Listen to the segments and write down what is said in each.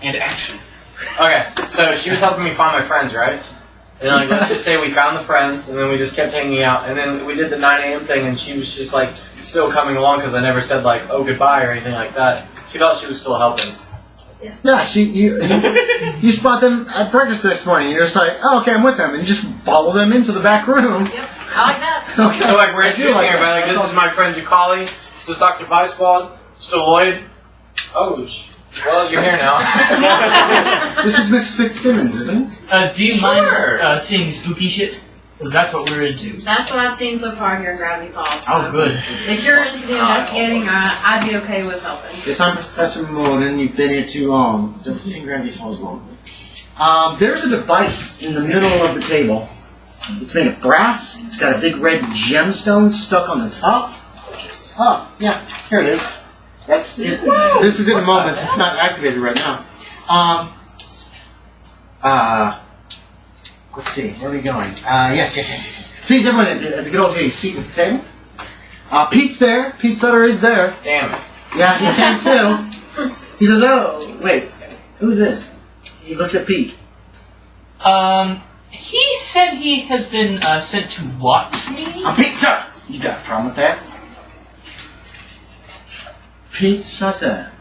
And action. Okay, so she was helping me find my friends, right? And like, let's just say we found the friends, and then we just kept hanging out, and then we did the 9 a.m. thing, and she was just like still coming along because I never said like, oh, goodbye or anything like that. She felt she was still helping. Yeah, you spot them at breakfast the next morning, and you're just like, oh, okay, I'm with them, and you just follow them into the back room. Yep, I like that. Okay. So like we're introducing like everybody, like this is my friend Jacali, this is Dr. Weisswald, Stalloid. Oh, well, you're here now. This is Miss Fitzsimmons, isn't it? Do you mind seeing spooky shit? Because that's what we're into. That's what I've seen so far here in Gravity Falls. So Oh, good. if you're into the investigating, I'd be okay with helping. Yes, I'm Professor Mordin. You've been here too long. Don't stay in Gravity Falls long. There's a device in the middle of the table. It's made of brass. It's got a big red gemstone stuck on the top. Oh, yeah, here it is. That's it. This is in a moment. It's not activated right now. Let's see. Where are we going? Yes. Please, everyone, at the good old days, seat at the table. Pete's there. Pete Sutter is there. Damn it. Yeah, he came too. He says, oh, wait, who's this? He looks at Pete. He said he has been sent to watch me. Pete Sutter! You got a problem with that? Pete Sutter.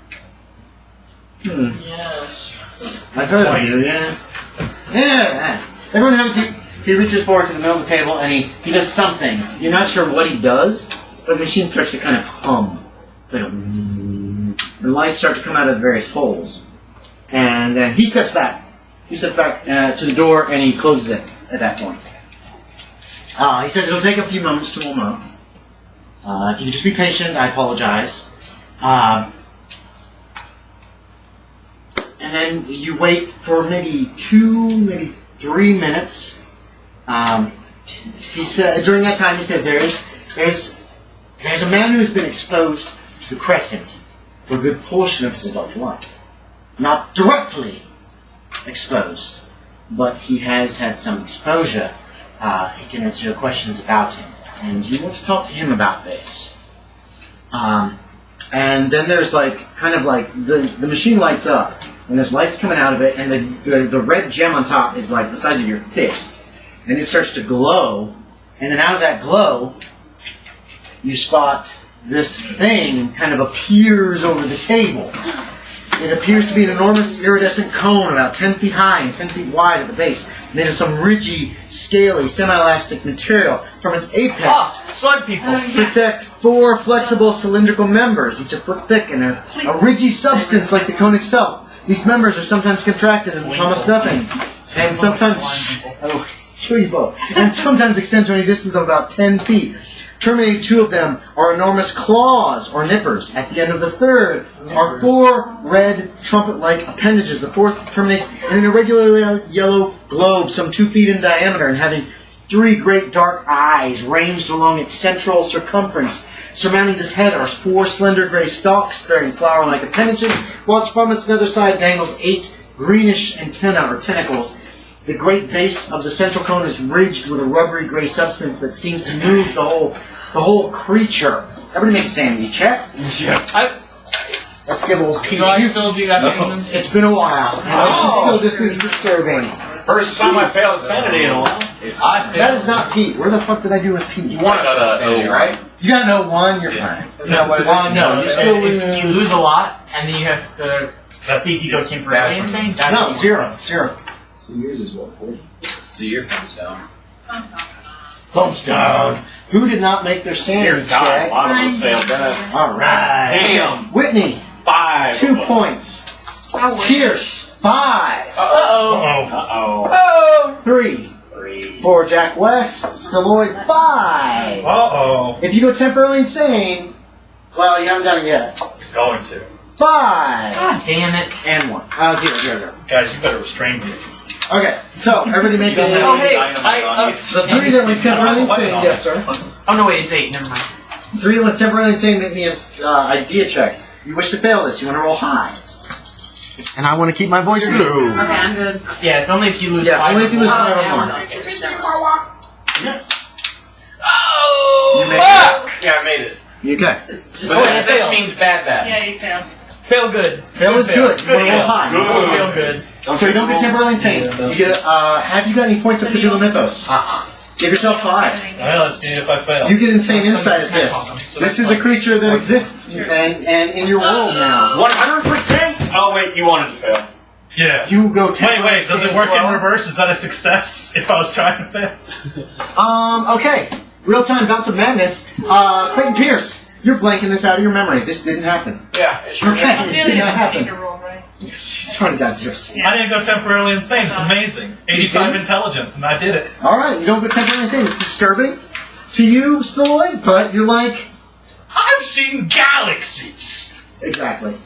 Yes. I've heard of you, yeah. Yeah. Everyone have a seat. He reaches forward to the middle of the table and he does something. You're not sure what he does, but the machine starts to kind of hum. It's like and lights start to come out of the various holes. And then he steps back. He steps back to the door and he closes it at that point. He says it'll take a few moments to warm up. If you can just be patient, I apologize. And then you wait for maybe 2, maybe 3 minutes. He said during that time he says there's a man who has been exposed to the crescent for a good portion of his adult life. Not directly exposed, but he has had some exposure. He can answer your questions about him, and you want to talk to him about this. And then there's the machine lights up, and there's lights coming out of it, and the red gem on top is like the size of your fist, and it starts to glow, and then out of that glow, you spot this thing kind of appears over the table. It appears to be an enormous iridescent cone about 10 feet high and 10 feet wide at the base, made of some ridgy, scaly, semi-elastic material. From its apex, slug people. protect 4 flexible cylindrical members, each a foot thick, and a ridgy substance like the cone itself. These members are sometimes contracted into almost nothing, and sometimes kill you both, and sometimes extend to a distance of about 10 feet. Terminating 2 of them are enormous claws or nippers. At the end of the third are 4 red trumpet-like appendages. The fourth terminates in an irregular yellow globe some 2 feet in diameter and having 3 great dark eyes ranged along its central circumference. Surmounting this head are 4 slender gray stalks bearing flower-like appendages, whilst from its nether side dangles 8 greenish antennae or tentacles. The great base of the central cone is ridged with a rubbery gray substance that seems to move the whole creature. Everybody make a sanity check. Yeah. Let's give old Pete. Do I still do that? It's been a while. This is disturbing. First time I failed sanity in a while. That is not Pete. Where the fuck did I do with Pete? You want sanity, right? You got no 1, you're fine. Is that what it is? No, you still lose. If you lose a lot, and then you have to see if you go temporarily insane. No, 0. So yours is what, 40? So your thumbs down. Thumbs down. Who did not make their sanity Dear God, check? a lot of us failed that. All right. Damn. Whitney, 5. 2 points. Pierce, 5. Uh-oh. 3. For Jack West, Stalloid, 5. Uh-oh. If you go temporarily insane, well, you haven't done it yet. Going to. 5. God damn it. And 1. 0. Guys, you better restrain me. Okay, so everybody make a... Oh, hey, The 3 that went temporarily insane, yes, sir. Oh, no, wait, it's 8. Never mind. 3 that went temporarily insane, make me an idea check. You wish to fail this. You want to roll high. And I want to keep my voice low. Okay, I'm good. Yeah, it's only if you lose 5. Yeah, only if you lose 5 or more. Yes. Oh, You made fuck! Yeah, I made it. Okay. But that means bad. Yeah, you failed. Fail good. Fail is good. You want to roll high. Fail good. So you don't get temporarily insane. You get. Have you got any points of Cthulhu Mythos? Give yourself 5. Alright, let's see if I fail. You get insane insight at this. This is a creature that exists and in your world now. 100%? Oh, wait, you wanted to fail. Yeah. You go temporarily Wait, does it insane work as well. in reverse? Is that a success if I was trying to fail? Okay. Real-time bounce of madness. Clayton Pierce, you're blanking this out of your memory. This didn't happen. Yeah, it sure Okay, did. it did not happen. Roll, right? She's already got 0. I didn't go temporarily insane. It's amazing. 85 intelligence, and I did it. All right, you don't go temporarily insane. It's disturbing to you, Stalloid, but you're like... I've seen galaxies. Exactly.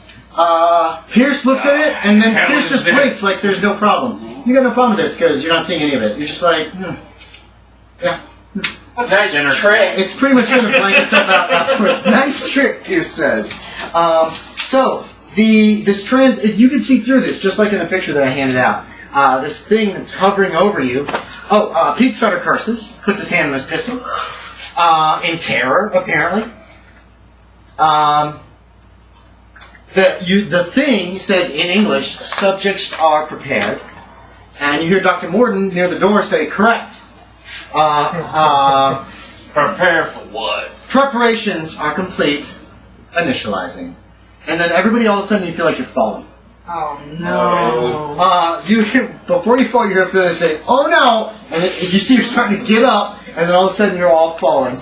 Pierce looks at it, and then Hell Pierce is just this? breaks like there's no problem. You got no problem with this because you're not seeing any of it. You're just like, yeah. Nice trick. It's pretty much going to blank itself out afterwards. Nice trick, Pierce says. So, this trend, you can see through this, just like in the picture that I handed out. This thing that's hovering over you. Pete Sutter curses, puts his hand on his pistol, in terror, apparently. The thing says in English, subjects are prepared. And you hear Dr. Mordin near the door say, correct. Prepare for what? Preparations are complete. Initializing. And then everybody all of a sudden you feel like you're falling. Oh no. Before you fall, you hear a feeling say, oh no! And you see you're starting to get up, and then all of a sudden you're all falling.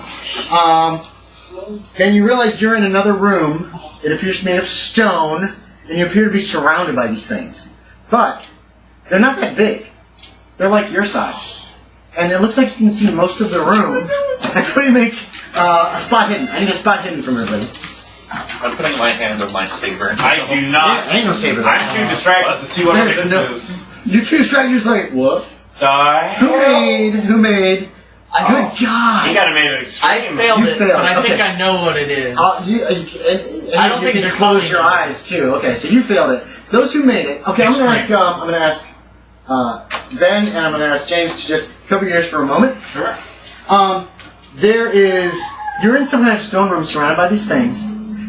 Then you realize you're in another room. It appears to be made of stone, and you appear to be surrounded by these things. But they're not that big. They're like your size. And it looks like you can see most of the room. Everybody make a spot hidden. I need a spot hidden from everybody. I'm putting my hand on my saber. I do not. Yeah, ain't no saber. I'm too distracted to see what There's this is. You're too distracted. You're just like, what? Die. Who made? Good God. You gotta make it extreme. I failed You it, failed, but I think okay. I know what it is. I don't you think can there's close nothing your in it. eyes too. Okay, so you failed it. Those who made it. Okay, I'm gonna ask Ben and I'm gonna ask James to just cover your ears for a moment. Sure. You're in some kind of stone room surrounded by these things,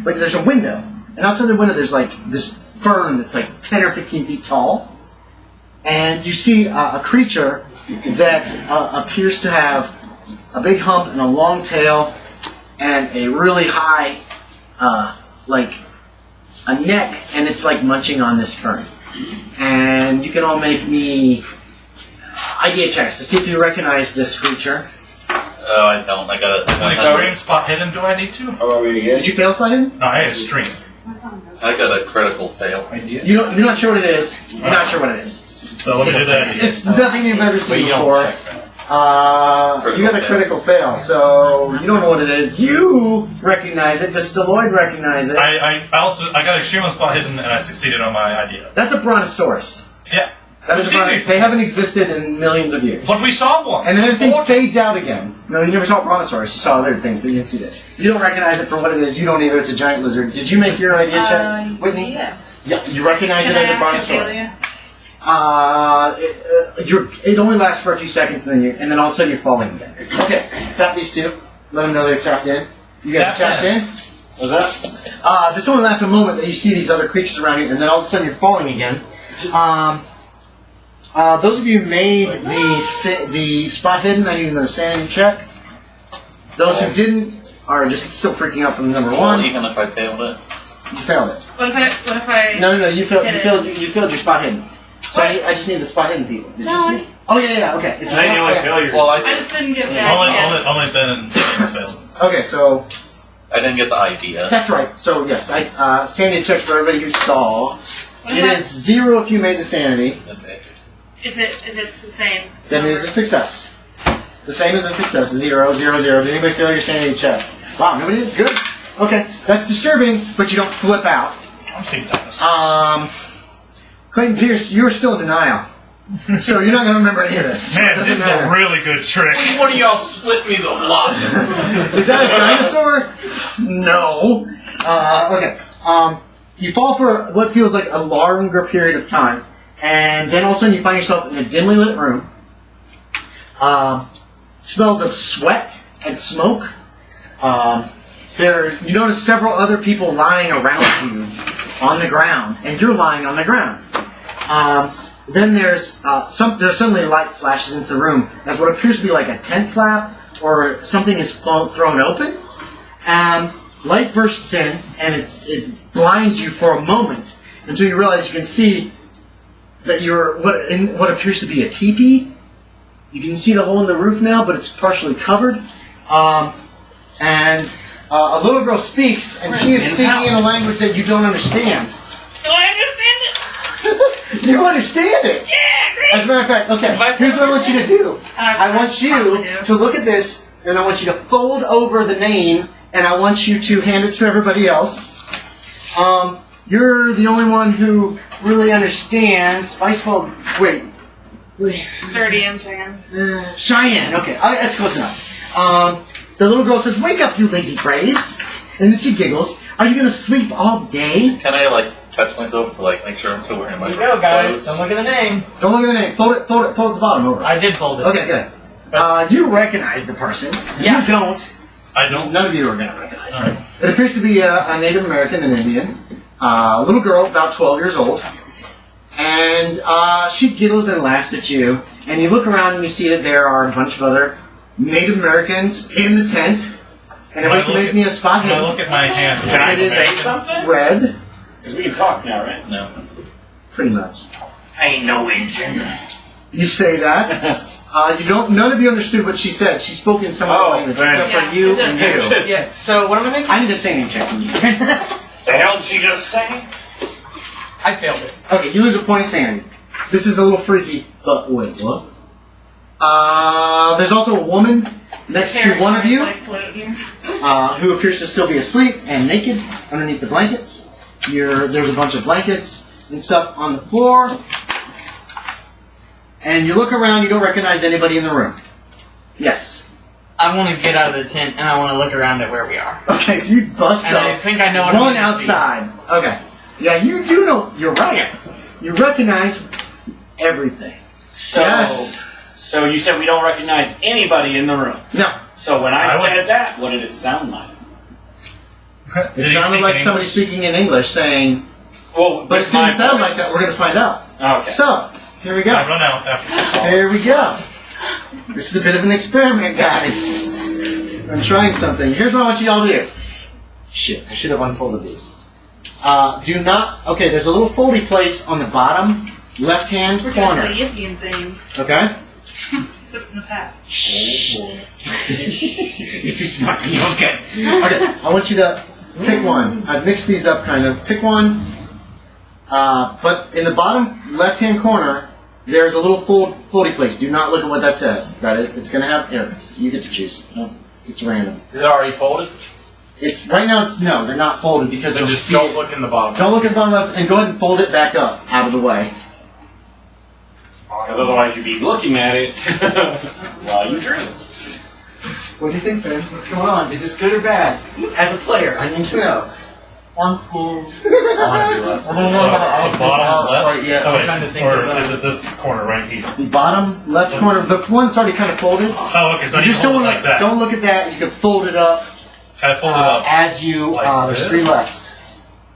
but there's a window, and outside the window there's like this fern that's like 10 or 15 feet tall, and you see a creature that appears to have a big hump and a long tail and a really high, like a neck, and it's like munching on this fern. And you can all make me idea checks to see if you recognize this creature. Oh, I don't. I got An extreme spot hidden, do I need to? How are we again? Did you fail spot hidden? No, I had extreme. a critical fail. You're not sure what it is. You're not sure what it is. So let me do that. It's nothing you've ever But seen you don't before. check that. You got a critical fail, so you don't know what it is. You recognize it. Does Stalloid recognize it? I got extreme on spot hidden, and I succeeded on my idea. That's a brontosaurus. Yeah. That is a brontosaurus. They haven't existed in millions of years. But we saw one. And then everything fades out again. No, you never saw a brontosaurus. You saw other things, but you didn't see this. You don't recognize it for what it is. You don't either. It's a giant lizard. Did you make your idea check, Whitney? Yes. Yeah, you recognize Can it I as a ask brontosaurus. Amelia? It only lasts for a few seconds, and then all of a sudden you're falling again. Okay, tap these two. Let them know they're tapped in. You guys tapped in? Was that? This only lasts a moment that you see these other creatures around you, and then all of a sudden you're falling again. Those of you who made the spot hidden, I need another sanity check. Those who didn't are just still freaking out from number Well, one. even if I failed it. You failed it. What if I? No, you failed. Hit You failed your spot hidden. So I just need the spot hidden people. Did No, you see? Oh yeah, okay. If you Then you only okay. fail yours. Well, I just didn't get back yet. Only Ben and James failed. Okay, so I didn't get the idea. that's right. So yes, sanity check for everybody who saw. What It if is 0 if you made the sanity. Okay. if it's the same? Then it is a success. The same as a success. 0, 0, 0. Did anybody fail your sanity check? Wow, nobody did? Good. Okay, that's disturbing, but you don't flip out. I'm seeing dinosaurs. Clayton Pierce, you're still in denial. So you're not going to remember any of this. Man, Doesn't this is matter. a really good trick. Which one of y'all split me the lot? Is that a dinosaur? No. Okay. You fall for what feels like a longer period of time, and then all of a sudden you find yourself in a dimly lit room. Smells of sweat and smoke. You notice several other people lying around you, on the ground, and you're lying on the ground. Then there's suddenly light flashes into the room as what appears to be like a tent flap or something is thrown open. Light bursts in, and it blinds you for a moment until you realize you can see that you're in what appears to be a teepee. You can see the hole in the roof now, but it's partially covered. And a little girl speaks, and she is speaking in a language that you don't understand. Do I understand it? You understand it? Yeah, great. As a matter of fact, okay, here's what I want you to do. I want you to look at this, and I want you to fold over the name, and I want you to hand it to everybody else. You're the only one who really understands. Weisswald, wait. 30 and Cheyenne. Cheyenne, okay, that's close enough. The little girl says, "Wake up, you lazy braves." And then she giggles. "Are you going to sleep all day?" Can I touch myself to make sure I'm still wearing my Here you go, guys. clothes? Don't look at the name. Don't look at the name. Fold it at the bottom over. I did fold it. Okay, good. You recognize the person. Yeah. You don't. I don't. None of you are going to recognize her. Alright. It appears to be a Native American and Indian. A little girl, about 12 years old. And she giggles and laughs at you. And you look around and you see that there are a bunch of other Native Americans in the tent. And everybody can make me a spot Can I hit. look at my hand? Can I It is say something? red, Because we can talk now, right? No. pretty much. I ain't no Asian. You say that. None of you understood what she said. She spoke in some other language, except for you and you. Yeah, so what am I making? I need a singing check from you. The hell did she just say? I failed it. Okay, you lose a point of sanity. This is a little freaky, but wait, what? There's also a woman next to one of you who appears to still be asleep and naked underneath the blankets. There's a bunch of blankets and stuff on the floor. And you look around, you don't recognize anybody in the room. Yes. I want to get out of the tent and I want to look around at where we are. Okay, so you bust And up. I think I know what Run I'm gonna see. outside. Okay. Yeah, you do know. You're right. You recognize everything. So, Yes. so you said we don't recognize anybody in the room. No. So when I I would- said that, what did it sound like? It sounded like somebody speaking in English saying, Well, but it with my didn't sound like voice. that. We're going to find out. Okay. So, here we I go. run out after the call. Here we go. This is a bit of an experiment, guys. I'm trying something. Here's what I want you all to do. Shit, I should have unfolded these. Do not... Okay, there's a little foldy place on the bottom left-hand corner. Yippee thing. Okay? Except in the past. Shh. You're too smart. Okay. Okay, I want you to pick one. I've mixed these up kind of. Pick one. But in the bottom left-hand corner, there's a little foldy place. Do not look at what that says. It's going to have... Here, you get to choose. It's random. Is it already folded? Right now, no, they're not folded because So you'll just see don't it. look in the bottom. Don't look at the bottom left, and go ahead and fold it back up, out of the way. Because otherwise you'd be looking at it while you drew. What do you think, Ben? What's going on? Is this good or bad? As a player, I need to know. One school. So, bottom left? Yeah, Oh, I'm wait, trying to think or of is it this corner right here? The bottom left corner, the one's already kind of folded. Oh, okay, so I You need just to hold don't it like that. Don't look at that. You can fold it up Can I fold it up? as you. Like There's this? 3 left.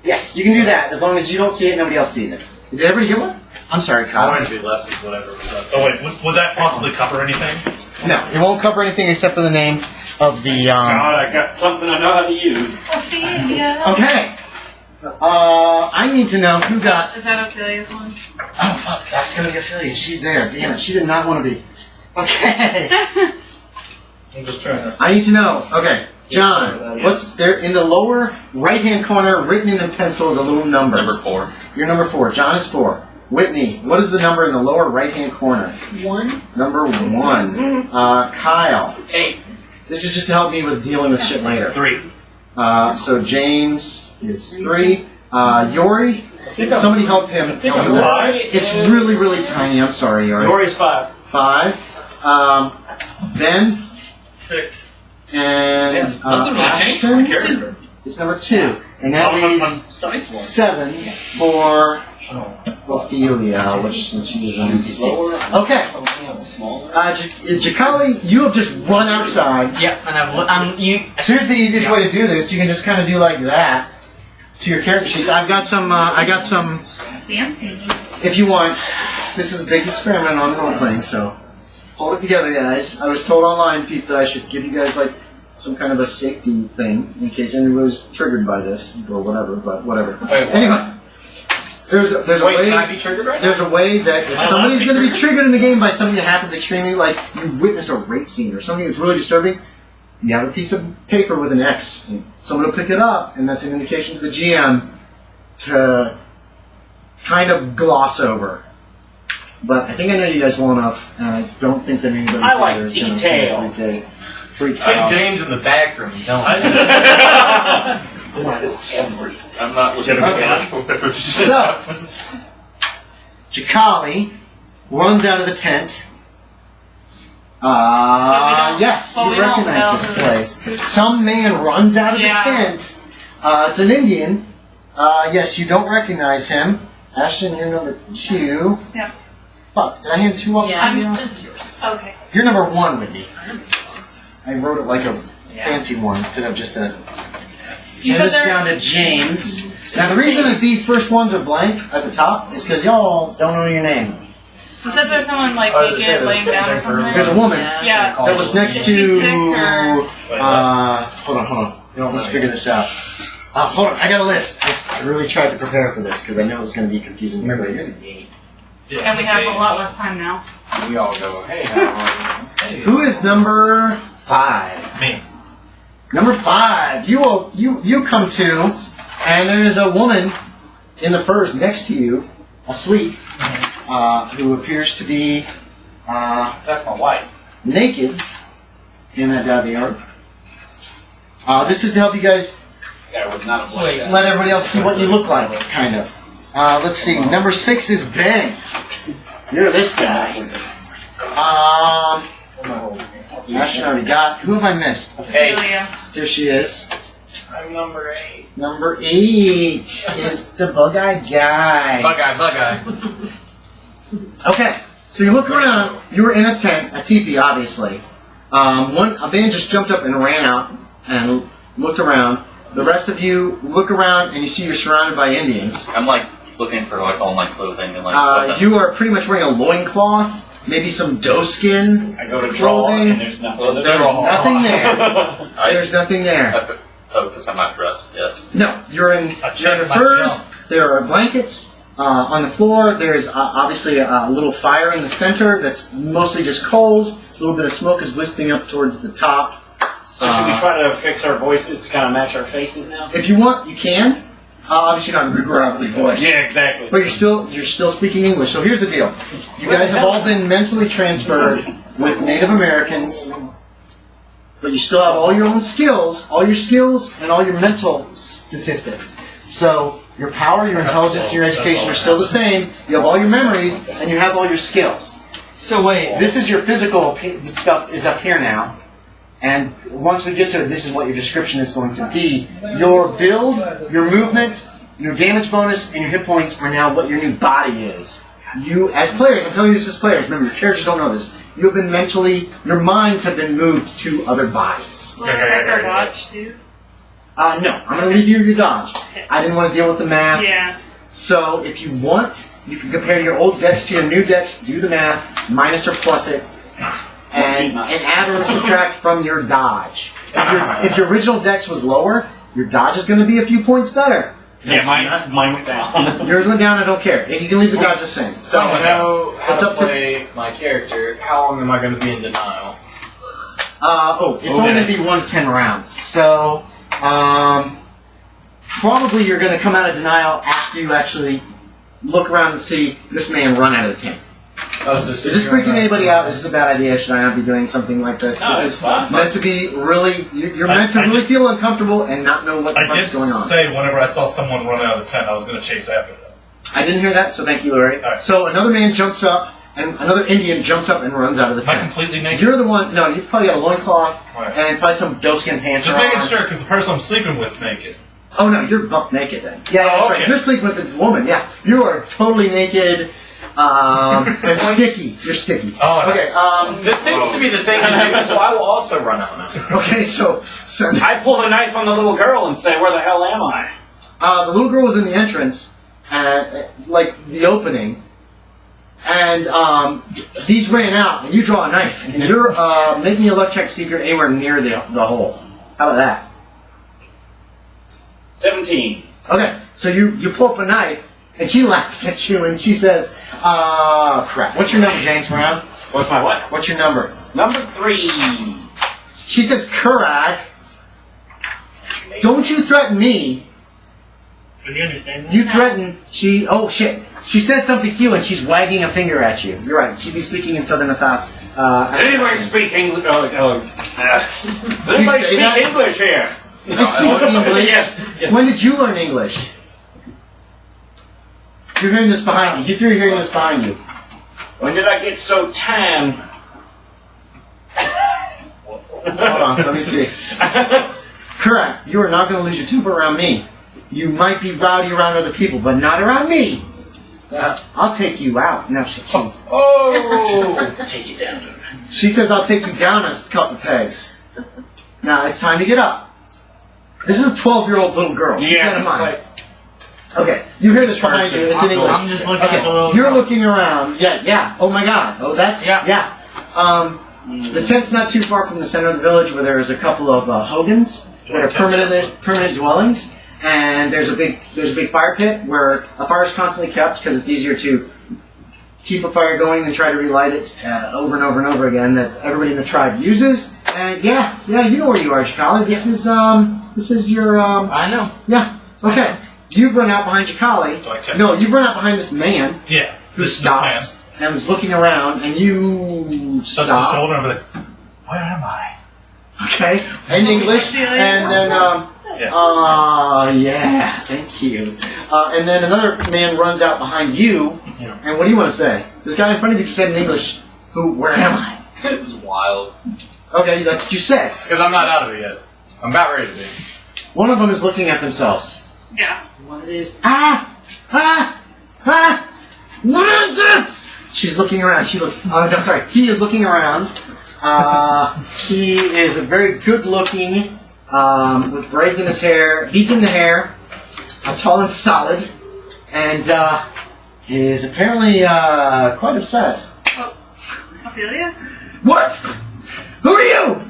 Yes, you can do that as long as you don't see it. Nobody else sees it. Did everybody get one? I'm sorry, I Kyle. want it to be left is whatever was up. Oh, wait, would that possibly cover anything? No, it won't cover anything except for the name of the. God, I got something I know how to use. Ophelia. Okay. I need to know who got. Is that Ophelia's one? Oh, fuck, that's gonna be Ophelia. She's there. Damn it, she did not want to be. Okay. I'm just trying to... I need to know. Okay, John, what's there in the lower right-hand corner, written in pencil, is a little number. Number 4. You're number 4. John is 4. Whitney, what is the number in the lower right-hand corner? 1. Number 1. Kyle. 8. This is just to help me with dealing with shit later. 3. So James is 3. Yorie, somebody help him. Help him with that. It's really, really tiny. I'm sorry, Yorie. Yorie's 5. 5. Ben 6. and Nothing really changed my Ashton character. is number 2. And that leaves Size 1. 7 for Oh. Ophelia, which since she is an NPC. Slower. Okay. Smaller. Jacali, you have just run outside. Yep, and you. Here's the easiest way to do this. You can just kind of do like that. to your character sheets. I've got some. Fancy. If you want, this is a big experiment on role playing, so hold it together, guys. I was told online, Pete, that I should give you guys like some kind of a safety thing in case anyone was triggered by this or whatever. But whatever. Anyway. There's a way. Can I be triggered right now? There's a way that if somebody's going to be triggered in the game by something that happens extremely, like you witness a rape scene or something that's really disturbing, you have a piece of paper with an X, and someone will pick it up, and that's an indication to the GM to kind of gloss over. But I think I know you guys well enough, and I don't think that anybody I like is detail. going to freak Put out. James in the back room. Don't. I'm not legitimate. So, Jacali runs out of the tent. Yes, but you we don't recognize know this who- place. Some man runs out of the Yeah. tent. It's an Indian. Yes, you don't recognize him. Ashton, you're number 2. Yeah. Fuck, did I hand 2 up? Yeah. to you? Okay. You're number 1, Whitney. I wrote it like a fancy one instead of just a... You And said this there. down to James. Now the reason that these first ones are blank at the top is because y'all don't know your name. You said there's someone like Oh, naked there's- laying down or something. There's a woman Yeah. that was next Is she to. sick or- Hold on. Let's figure this out. Hold on, I got a list. I really tried to prepare for this because I know it's going to be confusing. Remember, you're the game. And we have a lot less time now. We all go, hey, how are you? Who is number 5? Me. Number 5. You come to, and there is a woman in the furs next to you, asleep, who appears to be That's my wife. naked in that yard. This is to help you guys I would not have liked that. let everybody else see what you look like, kind of. Let's see. Number 6 is Ben. You're this guy. Ashton already got. Who have I missed? Hey, Lydia. Here she is. I'm number 8. Number 8 is the bug-eyed guy. Bug eye. Okay, so you look around. You were in a tent, a teepee, obviously. A man just jumped up and ran out and looked around. The rest of you look around and you see you're surrounded by Indians. I'm like looking for like all my clothing and like. weapons. You are pretty much wearing a loincloth, maybe some doe skin. I go to draw clothing. and there's nothing. Well, There's nothing there. There's nothing there. Because I'm not dressed yet. No, you're in checked my furs. jump. There are blankets on the floor. There's obviously a little fire in the center that's mostly just coals. A little bit of smoke is wisping up towards the top. So should we try to fix our voices to kind of match our faces now? If you want, you can. Obviously not a gravelly voice. Yeah, exactly. But you're still speaking English. So here's the deal. You guys have all been mentally transferred with Native Americans, but you still have all your own skills, and all your mental statistics. So your power, your intelligence, and your education are still the same. You have all your memories, and you have all your skills. So wait. This is your physical stuff is up here now. And once we get to it, this is what your description is going to be. Your build, your movement, your damage bonus, and your hit points are now what your new body is. You, as players, I'm telling you this as players, remember your characters don't know this. You have been your minds have been moved to other bodies. Will it affect our dodge too? No, I'm going to leave you your dodge. I didn't want to deal with the math. Yeah. So if you want, you can compare your old dex to your new dex, do the math, minus or plus it, and add or subtract from your dodge. If your original dex was lower, your dodge is going to be a few points better. Yeah, mine went down. Yours went down, I don't care. If you can leave the dodge the same. So So I know how it's to up to- play my character. How long am I going to be in denial? it's only going to be 1 to 10 rounds. So probably you're going to come out of denial after you actually look around and see this man run out of the tent. Oh, so Is this freaking anybody out? Is this a bad idea? Should I not be doing something like this? No, This it's is fine. meant to be really. You're meant to really feel uncomfortable and not know what the I did fuck's going on. say whenever I saw someone run out of the tent, I was going to chase after them. I didn't hear that, so thank you, Larry. All right. So another man jumps up, and another Indian jumps up and runs out of the Am I tent. completely naked? You're the one. No, you've probably got a loincloth Right. and probably some doeskin pants. Just are making on. sure, because the person I'm sleeping with is naked. Oh no, you're buck naked then. Yeah, Oh, that's okay. right. You're sleeping with a woman. Yeah, you are totally naked. And sticky. You're sticky. Oh, Okay. This seems to be the same to you, so I will also run out now. Okay. So I pull the knife on the little girl and say, "Where the hell am I?" The little girl was in the entrance, like the opening, and these ran out, and you draw a knife, and you're making a luck check to see if you're anywhere near the hole. How about that? 17. Okay, so you pull up a knife, and she laughs at you, and she says, crap. What's your number, James Brown? What's my what? What's your number? Number 3. She says, correct. Don't you threaten me. Do you understand that? You threaten, oh shit. She says something to you, and she's wagging a finger at you. You're right, she'd be speaking in Southern Mathas. Does anybody speak English? Does anybody say speak that? English here? I speak English. Yes. When did you learn English? You're hearing this behind you. You three are hearing this behind you. When did I get so tan? Hold on, let me see. Correct. You are not going to lose your temper around me. You might be rowdy around other people, but not around me. I'll take you out. No, she cheats. Oh! Take it down. She says, I'll take you down a couple pegs. Now, it's time to get up. This is a 12-year-old little girl. Keep that in mind. Okay, you hear this behind you. It's in English. I'm just looking at the little You're girl. looking around. Yeah. Oh my God. Oh, that's... Yeah. The tent's not too far from the center of the village where there's a couple of hogans that are permanent dwellings. And there's a big fire pit where a fire is constantly kept because it's easier to keep a fire going than try to relight it over and over and over again that everybody in the tribe uses. And yeah, you know where you are, Jacali. This is your I know. Yeah. Okay. You've run out behind Jacali. No, you've run out behind this man. Yeah. Who stops and is looking around, and you Touch the stop. shoulder and be like, where am I? Okay. In English, and then yeah, thank you. And then another man runs out behind you, and what do you want to say? This guy in front of you just said in English, where am I? This is wild. Okay, that's what you said. Because I'm not out of it yet. I'm about ready to be. One of them is looking at themselves. Yeah. What is... What is this? She's looking around. He is looking around. He is a very good-looking, with braids in his hair, beads in the hair, tall and solid, and is apparently quite upset. Oh, Ophelia? What? Who are you?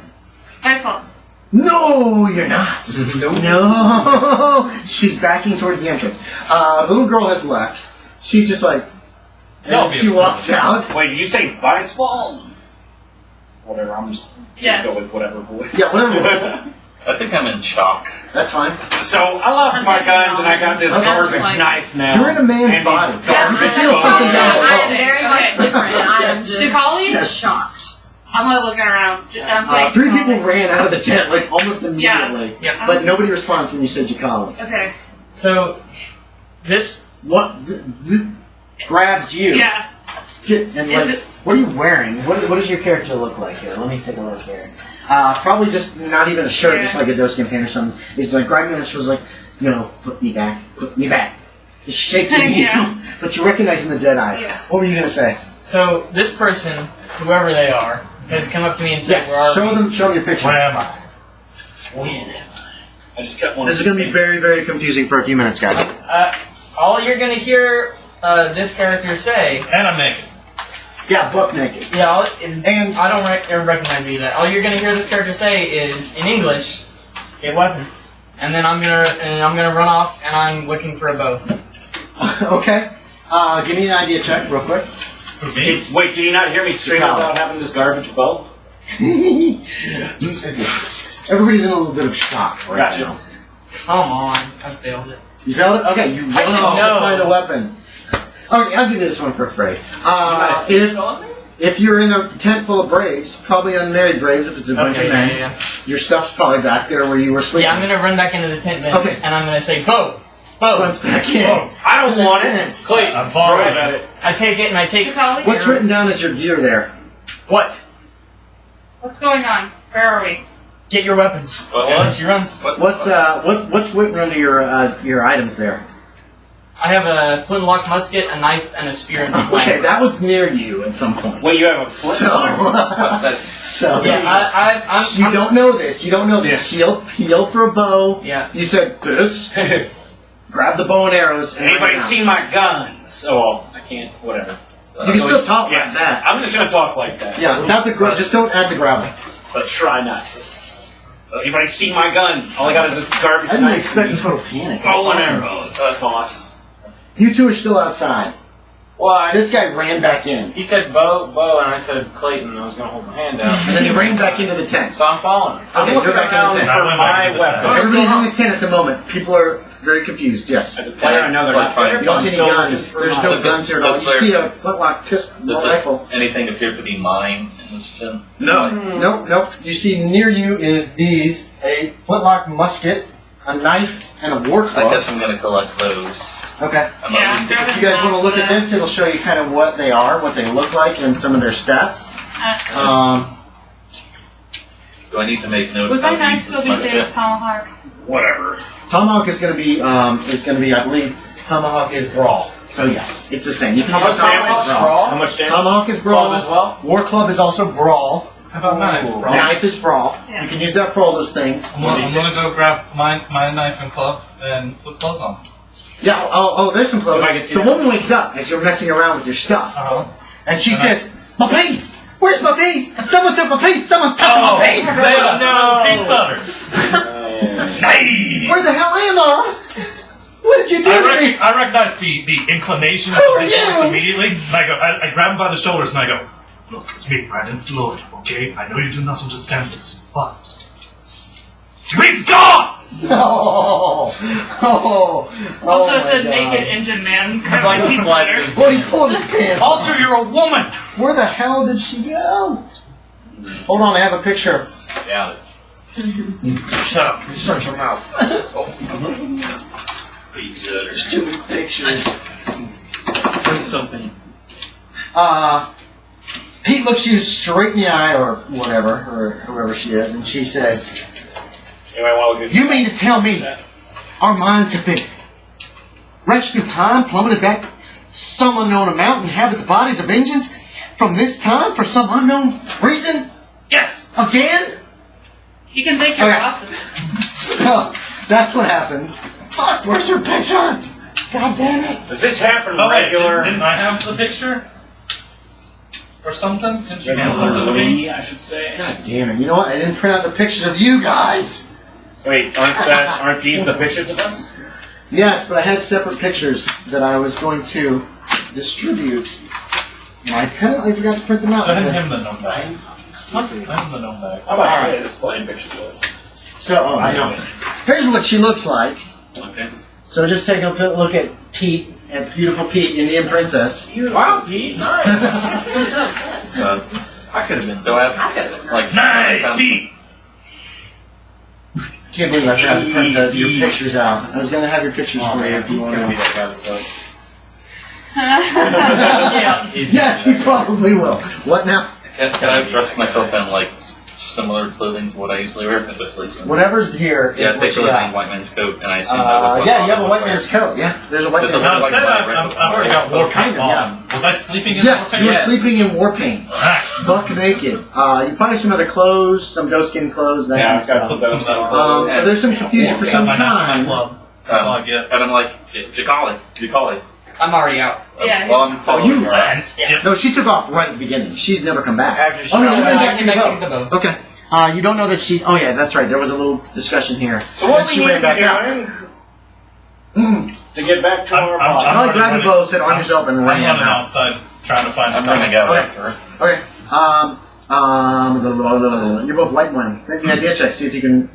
My fault. No, you're not. No. She's backing towards the entrance. The little girl has left. She's just like, and she walks out. Wait, did you say Weisswald? Whatever, I'm just gonna go with whatever voice. Yeah, whatever. I think I'm in shock. That's fine. So, I lost my guns and I got this garbage knife now. You're in a man's body. You feel something down I am below. very much different. I am just Jacali? shocked. I'm like looking around. I'm saying, 3 people ran out of the tent, like, almost immediately. Yeah. But nobody responds when you say Jacali. okay. So, this... What grabs you? Yeah. And like, what are you wearing? What does your character look like here? Let me take a look here. Probably just not even a shirt, just like a doeskin pant or something. He's like grabbing and she was like, no, put me back. Just shaking you. But you're recognizing the dead eyes. Yeah. What were you gonna say? So, this person, whoever they are, has come up to me and said, where are show we? them your picture. Where am I? I just got one. This is gonna be very, very confusing for a few minutes, guys. All you're gonna hear this character say... And I'm naked. Yeah, buck naked. Yeah, and I don't recognize either. All you're gonna hear this character say is, in English, get weapons. And then I'm gonna run off, and I'm looking for a bow. Okay. Give me an idea check, real quick. Me? Wait, can you not hear me scream about having this garbage bow? Everybody's in a little bit of shock right now. Come on, I failed it. You failed it? Okay, you run off to find a weapon. Okay, I'll give you this one for free. If you're in a tent full of braves, probably unmarried braves if it's a bunch of men, your stuff's probably back there where you were sleeping. Yeah, I'm gonna run back into the tent then, Okay. and I'm gonna say, bow! Runs back in. I don't want it. Clayton, I'm falling at it. I take it and I take... Jacali? What's written down as your gear there? What? What's going on? Where are we? Get your weapons. What? She runs. What's written under your items there? I have a flintlock musket, a knife, and a spear and Okay, that was near you at some point. Wait, you have a flint? So yeah, you don't know this. You don't know this. Heal for a bow. Yeah. You said this. grab the bow and arrows. And Anybody run down. see my guns? Oh, well, I can't. Whatever. You can still talk like that. I'm just gonna talk like that. Yeah, without the just don't add the gravel. But try not to. Anybody see my guns? All I got is this garbage. I didn't knife. expect this total panic. Bow and That's awesome. arrows. That's awesome. You two are still outside. Well, This guy ran back in, he said Bo, and I said Clayton. I was gonna hold my hand out. and then he ran back into the tent. So I'm following. Okay, go back in the tent. For my weapon. Everybody's in the tent at the moment. People are very confused. Yes. As a player, I know they're not there. You don't see any guns. There's no guns here at all. You see a flintlock pistol Does rifle. anything appear to be mine in this tent? No. Nope. You see near you is a flintlock musket, a knife, and a war I club. guess I'm gonna collect those. Okay. I'm Yeah, at least I'm If you guys want to look at this, it'll show you kind of what they are, what they look like, and some of their stats. do I need to make note Would of my how knife use still this be saying musket? tomahawk? Whatever. Tomahawk is going to be, I believe, Tomahawk is brawl. So yes, it's the same. You can How use much Tomahawk damage? is brawl. How much damage? Tomahawk is brawl. Club as well? War club is also brawl. How about knife? bro? Knife is brawl. Yeah. You can use that for all those things. I'm gonna go grab my knife and club and put clothes on. Yeah. Oh, there's some clothes. If I could see The that. woman wakes up as you're messing around with your stuff, and she says, "My piece! Where's my piece? Someone took my piece! Someone's touching my piece! No! Pizza! Nice! Where the hell am I? What did you do to me?" I recognize the inclination of Who are his voice you? immediately. And I go, I grab him by the shoulders and I go, look, it's me, Brandon Stalloid, okay? I know you do not understand this, but he's gone! Oh, Also, my it's a God. naked engine man. I'd like to He's slap better. you. Well, he's pulling his pants. Also, you're a woman. Where the hell did she go? Hold on, I have a picture. Yeah. Shut up. Shut your mouth. There's Too many pictures. Do something. Pete looks you straight in the eye, or whatever, or whoever she is, and she says, Anybody want to look at "You mean to tell me our minds have been wrenched through time, plummeted back some unknown amount, and inhabit the bodies of engines from this time for some unknown reason? Yes. Again?" You can take your Okay. losses. So, that's what happens. Fuck, where's her picture? God damn it. Does this happen Oh, wait, regular? didn't I have the picture? Or something? Didn't you have something to me? Regularly, I should say. God damn it. You know what? I didn't print out the pictures of you guys. Wait, aren't these the pictures of us? Yes, but I had separate pictures that I was going to distribute. And I apparently forgot to print them out. Send because him the gnome bag. Send him the gnome bag. How about I say this plain pictures of us? So, I know. Here's what she looks like. Okay. So just take a look at Pete, at beautiful Pete, Indian Princess. Wow, Pete. Nice. I could have been. Do I have like Nice, Pete! Can't believe I forgot to print your pictures out. I was going to have your pictures Oh for you man, if you Pete's want gonna be to. that guy that's like. Yeah. Yes, he probably will. What now? Can I dress myself in like similar clothing to what I usually wear? Whatever's here Yeah, is what you picture got. white man's coat, and I assume that would Yeah, you have a white man's coat. Yeah, there's a white Does man's it coat. look No, like said my I've regular- already got war Kind paint of, yeah. on. Was I sleeping in war Yes, paint? you were sleeping in war paint. Nice. Buck naked. You probably some other clothes, some doe-skin clothes, that Yeah, kind I've of got stuff. some of those. So there's some confusion for some My time. club. That's all I get. And I'm like, Jacali. I'm already out. Yeah. Well, I'm Oh, following you her around. left? Yep. No, she took off right at the beginning. She's never come back. After she Oh, no, got you went back. back to the Back to boat. the boat. Okay. You don't know that she... Oh, yeah, that's right. There was a little discussion here. So what And we she need ran to back be out. doing Mm. to get back to our I'm- body? I grabbed the bow, said arm yourself, and I'm ran running out. outside trying to find I'm a running out Okay. after her. Okay. You're both white one. Make me an idea check. See if you can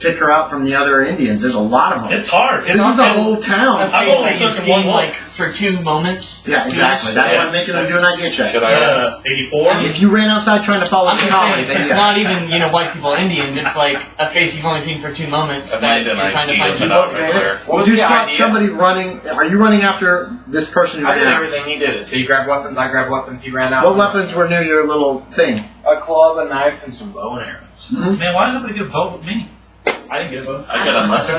pick her out from the other Indians. There's a lot of them. It's hard. It's This is the hard. whole town. I've Face only that you've taken seen one look. like for 2 moments. Yeah, exactly. That's why I'm making them do an idea check. Should I? 84? If you ran outside trying to follow I'm just Jacali, saying, then it's yeah. not even, white people Indians. It's like a face you've only seen for 2 moments I that might you're and trying to I find eat people. not regular. What was Would you the spot idea? somebody running? Are you running after this person who I ran did out? everything he did. So he grabbed weapons, I grabbed weapons, he ran out. What weapons were near your little thing? A club, a knife, and some bow and arrows. Man, why did nobody get a vote with me? I didn't get a vote. I got a musket.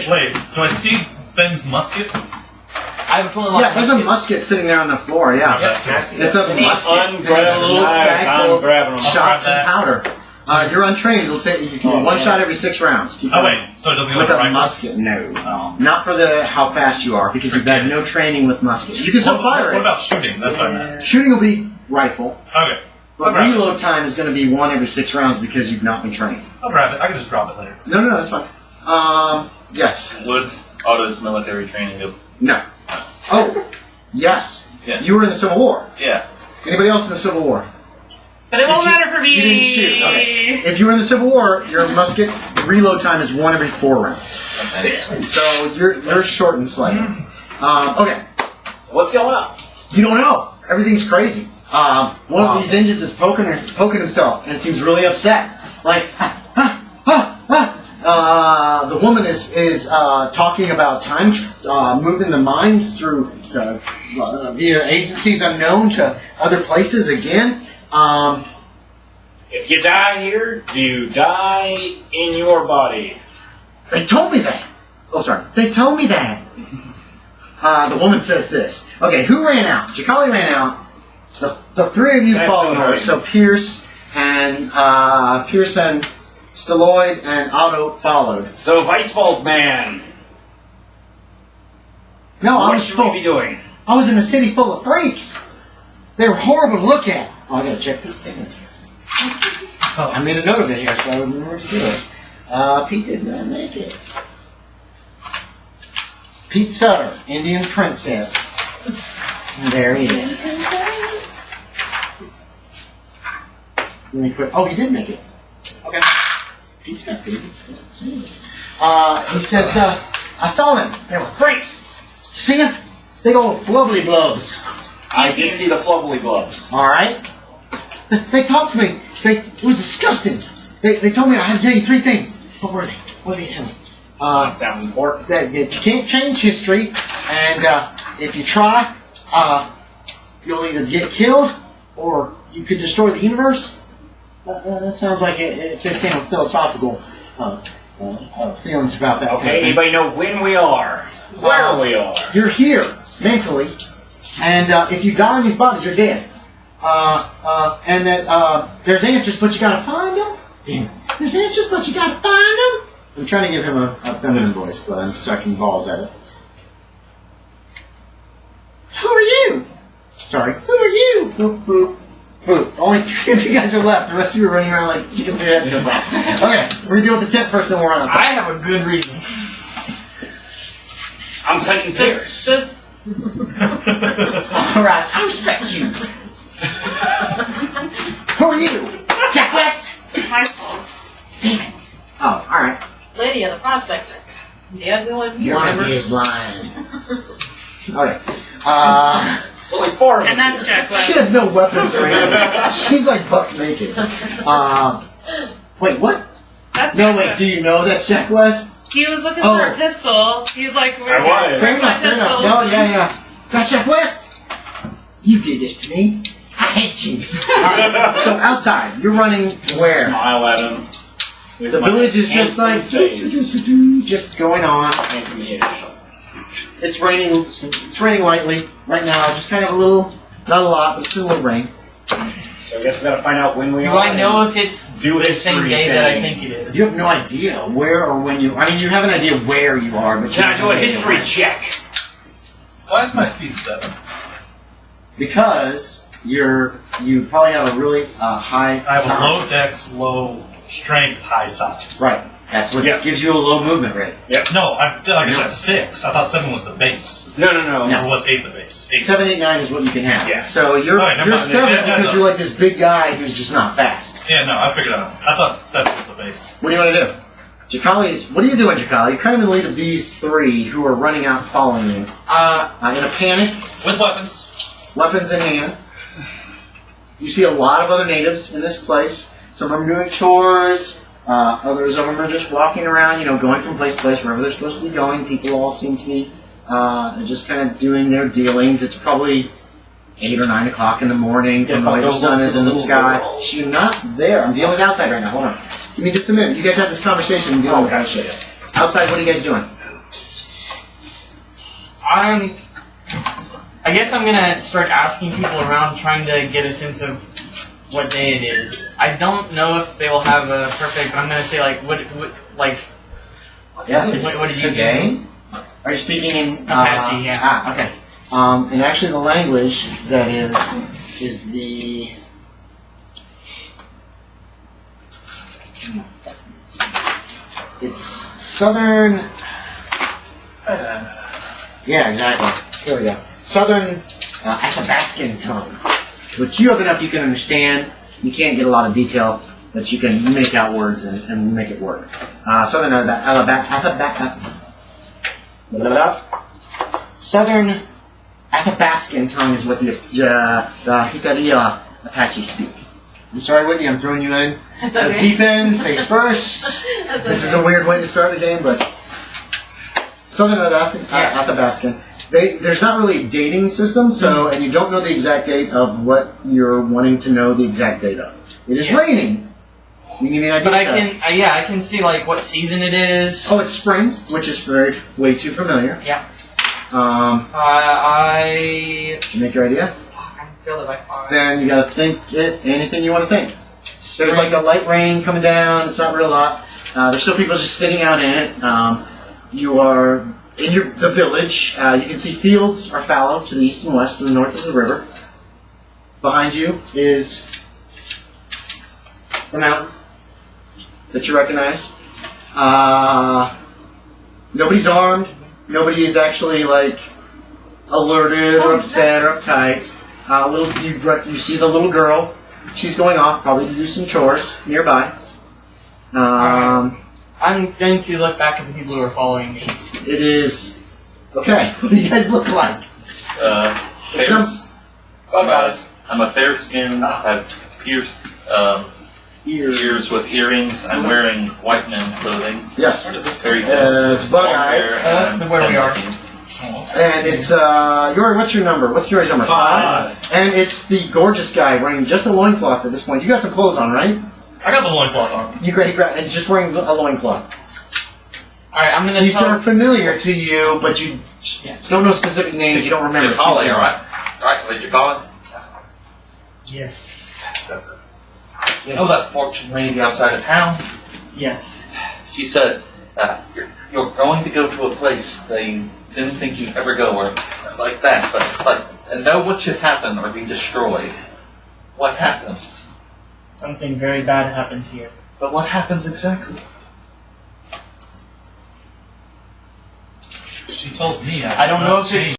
Wait. Do I see Ben's musket? I have a full Yeah, there's a musket sitting there on the floor. Yeah, That's Nasty. it's a musket. Ungrabbed There's a little knives, bag full I'm of grabbing them. shot grab that. and powder. You're untrained. It'll take you can one shot every 6 rounds. Keep Oh going. wait, so it doesn't go With with a rifle? musket, no. Oh. Not for the how fast you are, because you've had no training with muskets. You can still fire What it. about shooting? That's what I meant. Shooting will be rifle, Okay. but I'll grab it. reload time is going to be 1 every 6 rounds because you've not been trained. I'll grab it. I can just drop it later. No, that's fine. Yes. Would Otto's military training go? No. Oh, yes. Yeah. You were in the Civil War. Yeah. Anybody else in the Civil War? But it won't Did you- matter for me. You didn't shoot. Okay. If you were in the Civil War, your musket reload time is 1 every 4 rounds. Okay. So you're shortened slightly. Okay. What's going on? You don't know. Everything's crazy. One of these engines is poking himself and seems really upset. Like, the woman is talking about time moving the mines through via agencies unknown to other places again. If you die here, you die in your body. They told me that. Oh, sorry. They told me that. The woman says this. Okay, who ran out? Jacali ran out. The 3 of you That's followed her. annoying. So Pierce and Stalloid and Otto followed. So, Weisswald man, No, what should we be doing? I was in a city full of freaks. They were horrible to look at. Oh, I gotta check Pete's signature. I made a note of it here, so I would remember to do it. Pete did not make it. Pete Sutter, Indian Princess. And there he is. Let me put. Oh, he did make it. Okay. Pete's got Pete. He says, I saw them. They were freaks. You see them? Big old flubbly blubs. I did see the flubbly gloves. All right. They talked to me. It was disgusting. They told me I had to tell you 3 things. What were they? What did they tell me? That sounds important. That you can't change history, and if you try, you'll either get killed or you could destroy the universe. That sounds like it fits in with philosophical feelings about that. Okay, anybody know when we are? Where we are? You're here mentally, and if you die in these bodies, you're dead. And that there's answers, but you gotta find them. Damn. There's answers, but you gotta find them. I'm trying to give him a feminine voice, but I'm sucking balls at it. Who are you? Sorry. Who are you? Boop, boop, boop. Only 3 of you guys are left. The rest of you are running around like chickens with your head goes off. Okay, we're gonna deal with the 10th person, then we're on outside. I have a good reason. I'm Clayton Pierce. Alright, I respect you. Who are you? Jack West? My fault. Damn it. Oh, alright. Lydia, the prospector. The ugly one you One of remember? you is lying. Okay. It's only 4 of us. And that's here. Jack She West. has no weapons or anything. She's like buck naked. Wait, what? That's No, Jack wait, West. do you know that's Jack West? He was looking Oh. for a pistol. He's like, I was. Fair enough, fair enough. No, yeah. That's Jack West? You did this to me. I hate you. Alright, so outside, you're running where? Smile at him. With The my village is just handsome like face. just going on. Handsome-ish. It's raining. It's raining lightly right now. Just kind of a little, not a lot, but still a little rain. So I guess we gotta find out when we Do are. I know if it's Do the same history day that I things. think it is? You have no idea where or when you. I mean, you have an idea where you are, but you Can I have do no a idea history when. check? Why is my speed 7? Because you probably have a really high. I have a size. low dex, low strength, high size. Right. That's what Yeah. gives you a low movement rate. No, I feel like I have 6. I thought 7 was the base. No. Or was 8 the base? 8. 7, 8, 9 is what you can have. Yeah. So you're Alright, never you're mind. 7 Yeah, because no. you're like this big guy who's just not fast. Yeah, no, I figured it out. I thought 7 was the base. What do you want to do? Jacali's. What are you doing, Jacali? You're kind of in the lead of these 3 who are running out following you. In a panic, With weapons. weapons in hand. You see a lot of other natives in this place. Some of them doing chores. Others of them are just walking around, going from place to place, wherever they're supposed to be going. People all seem to be just kind of doing their dealings. It's probably 8 or 9 o'clock in the morning Guess from the I'll way the go sun look is for in the the little sky. girl. She's not there. I'm dealing with outside right now. Hold on. Give me just a minute. You guys have this conversation and dealing with that shit. Outside, what are you guys doing? I guess I'm gonna start asking people around, trying to get a sense of what day it is. I don't know if they will have a perfect. I'm gonna say like what Yeah, it's what did you today. Are you speaking in Apache? Yeah. Okay. And actually, the language that is the. It's Southern. Yeah, exactly. Here we go. Southern Athabascan tongue, which you have enough you can understand. You can't get a lot of detail, but you can make out words and make it work. Southern Southern Athabascan tongue is what the Jicarilla Apache speak. I'm sorry, Whitney, I'm throwing you in. That's okay. Deep in, face first. This is a weird way to start the game, but Southern Athabascan. There's not really a dating system, so and you don't know the exact date of what you're wanting to know the exact date of. It is raining. You give me an idea. But I can see like what season it is. Oh, it's spring, which is way too familiar. Yeah. Did you make your idea? I feel it by far. Then you gotta think anything you want to think. There's like a light rain coming down. It's not real hot. There's still people just sitting out in it. You are in the village. You can see fields are fallow to the east and west. To the north is the river. Behind you is the mountain that you recognize. Nobody's armed. Nobody is actually like alerted or upset or uptight. You see the little girl. She's going off probably to do some chores nearby. I'm going to look back at the people who are following me. It is okay. What do you guys look like? I'm a fair-skinned. I've pierced ears with earrings. I'm wearing white man clothing. Yes. Very it's bug eyes. That's where we are. And it's Yorie. What's your number? What's Yorie's number? 5. And it's the gorgeous guy wearing just a loincloth at this point. You got some clothes on, right? I got the loincloth on. It's just wearing a loincloth. Alright, I'm gonna These are familiar to you, but you don't know specific names. You don't remember. Jacali, alright? Alright, what did you call it? Yes. You know that fortune lady outside of town? Yes. She said, you're going to go to a place they didn't think you'd ever go, or like that, but and know what should happen or be destroyed. What happens? Something very bad happens here. But what happens exactly? She told me. I don't know if it's